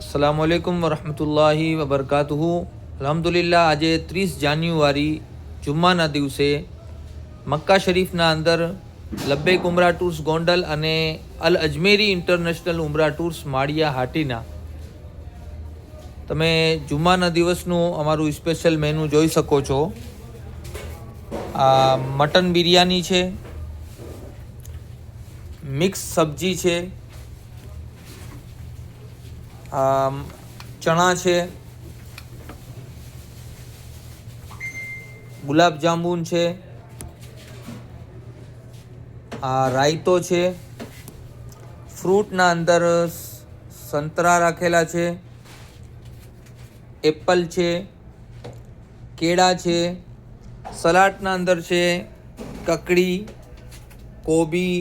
अस्सलाम वालेकुम वरहमतुल्लाहि वबरकातुहू। અલ્હમ્દુલિલ્લાહ આજે 30 જાન્યુઆરી જુમ્માના દિવસે મક્કા શરીફના અંદર લબ્બૈક ઉમરા ટૂર્સ ગોંડલ અને અલ અજમેરી ઇન્ટરનેશનલ ઉમરા ટૂર્સ માળિયા હાટીના તમે જુમ્માના દિવસનું અમારું સ્પેશિયલ મેનુ જોઈ શકો છો। આ મટન બિરયાની છે, મિક્સ સબ્જી છે, ચણા છે, ગુલાબ જાંબુન છે, રાયતો છે, ફ્રૂટના અંદર સંતરા રાખેલા છે, એપલ છે, કેળા છે, સલાડના અંદર છે કકડી, કોબી,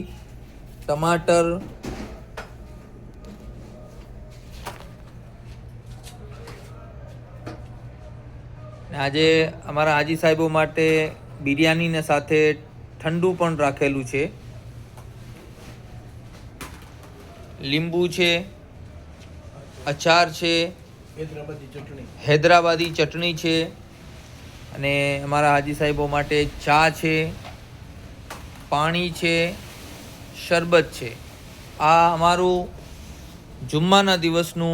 ટમાટર, આજે અમારા હાજી સાહેબો માટે બિરયાનીને સાથે ઠંડુ પણ રાખેલું છે, લીંબુ છે, અચાર છે, હૈદરાબાદી ચટણી છે અને અમારા હાજી સાહેબો માટે ચા છે, પાણી છે, શરબત છે। આ અમારું જુમ્માના દિવસનું